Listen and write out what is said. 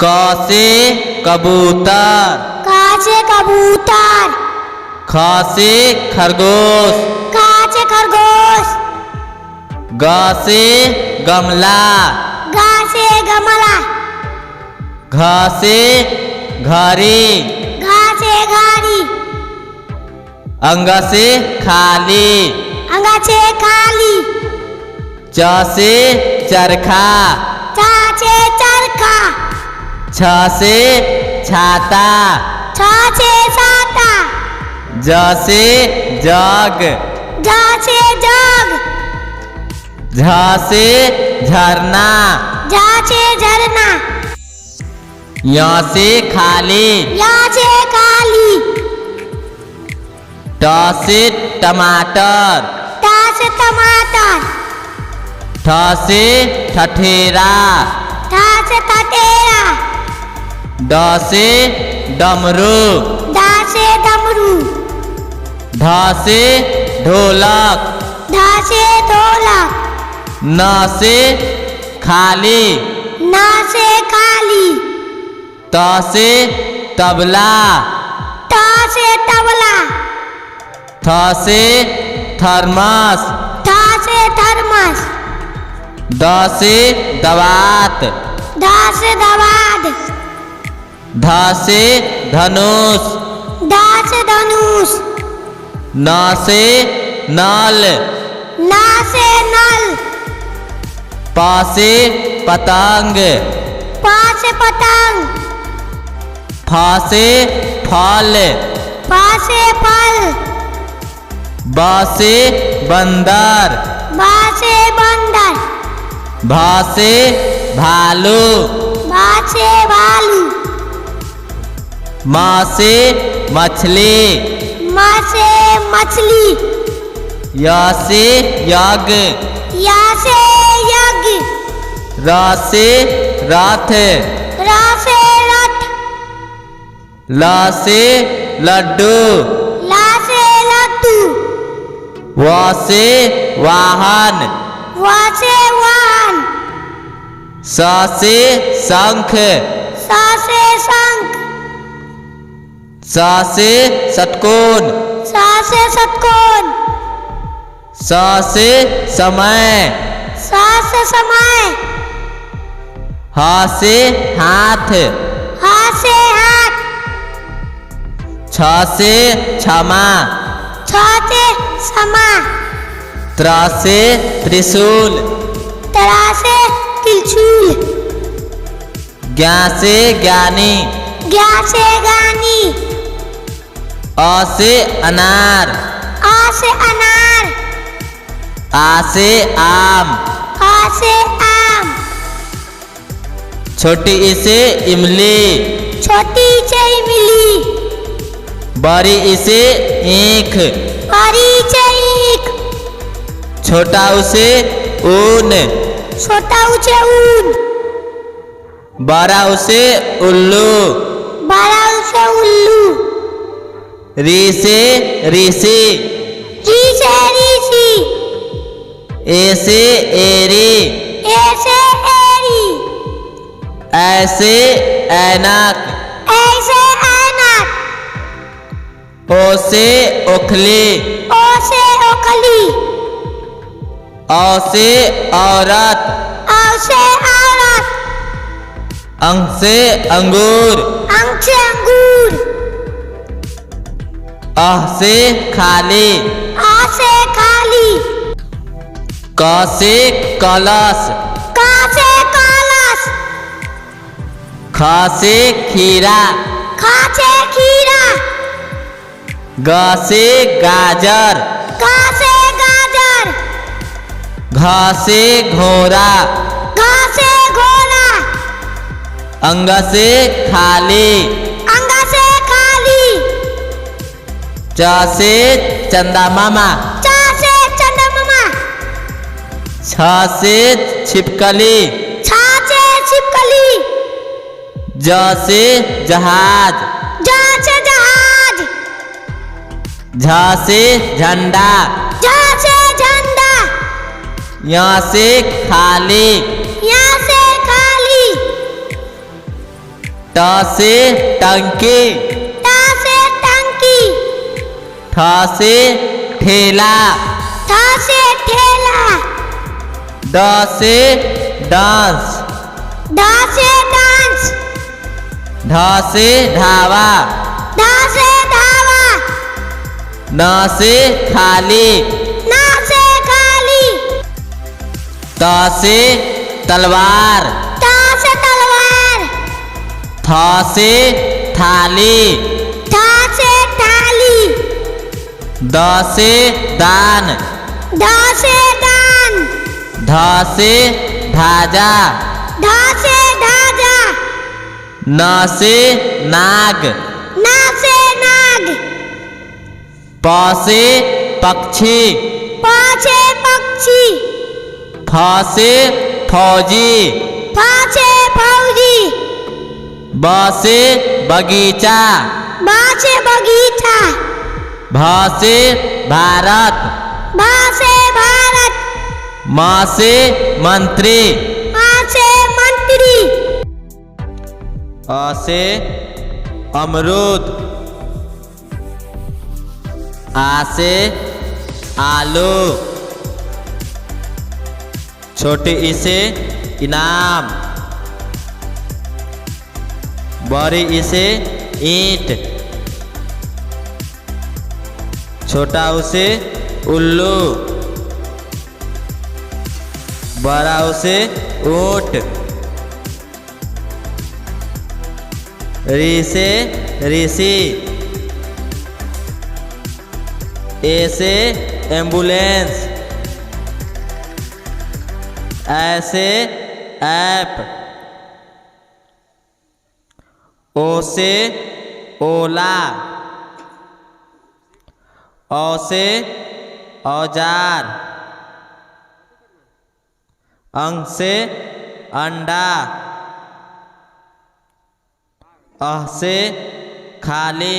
क से कबूतर, क से कबूतर। ख से खरगोश, ख से खरगोश। ग से गमला, ग से गमला। घ से घड़ी, घ से घड़ी। अंग से खाली, अंग से खाली। च से चरखा, च से चरखा। छ से छाता, छ से छाता। ज से जग, ज से जग। झ से झरना, झ से झरना। य से खाली, य से खाली। ट से टमाटर, ट से टमाटर। ठ से ठठेरा, ठ से ठठेरा। ड से डमरू, ड से डमरू। ढ से ढोलक, ढ से ढोलक। न से खाली, न से खाली। त से तबला, त से तबला। थ से थर्मस, थ से थर्मस। द से दवात, ध से दवात। ध से धनुष, ध से धनुष। न से नल, न से नल। प से पतंग, प से पतंग। फ से फल, फ से फल। ब से बंदर, ब से बंदर। भ से भालू, भ से भालू। म से मछली, म से मछली। य से यज्ञ, य से यज्ञ। र से रथ, र से रथ। ल से लड्डू, ल से लड्डू। व से वाहन, व से वाहन। स से शंख, स से शंख। स से षटकोण, स से षटकोण। स से समय, स से समय। ह से हाथ, ह से हाथ। छ से क्षमा, छ से क्षमा। त्र से त्रिशूल, त्र से त्रिशूल। ज्ञ से ज्ञानी, ज्ञ से ज्ञानी। अ से अनार, अ से अनार। आ से आम, आ से आम। छोटी ई से इमली, छोटी से इमली। बड़ी ई से ईख, बड़ी से ईख। छोटा ऊ से ऊन, छोटा ऊ से ऊन। बड़ा ऊ से उल्लू, बड़ा ऊ से उल्लू। री से ऋषि, री से ऋषि। ए से एरी, ए से एरी। ऐ से ऐनक, ऐसे ऐनक। ओ से ओखली, ओ से ओखली। औ से औरत, औ से औरत। अंग से अंगूर, अंग से अंगूर। अह से खाली, आ से खाली। क से कलश, क से कलश। ख से खीरा, ख से खीरा। ग से गाजर, ग से गाजर। घ से घोड़ा, घ से घोड़ा। अंग से खाली, अंग से खाली। च से चंदा मामा, च से चंद्रमा। छ से छिपकली, छ से छिपकली। ज से जहाज, ज से जहाज। झ से झंडा, झ से झंडा। यहाँ से खाली, यहाँ से खाली। ट से टंकी, ट से टंकी, ठ से ठेला, ठ से ठेला, ड से डांस, ढ से डांस, ढ से ढाबा, ढ से ढाबा, न से खाली, न से खाली, त से तलवार, त से तलवार, थ से थाली, थ से थाली, द से दान, ध से दान, ध से धाजा, ध से ढाजा, न से नाग, न से नाग, प से पक्षी, प से पक्षी, फ से फौजी, फ से फौजी, ब से बगीचा, ब से बगीचा, भ से भारत, भ से भारत, म से मंत्री, म से मंत्री, अ से अमरूद, आ से आलू, छोटी ई से इनाम, बड़ी ई से ईंट, छोटा ऊ से उल्लू, बड़ा ऊ से ऊंट, री से ऋषि, ए से एम्बुलेंस, ऐसे ऐप, ओ से ओला, औ से औजार, अंग से अंडा, अह से खाली,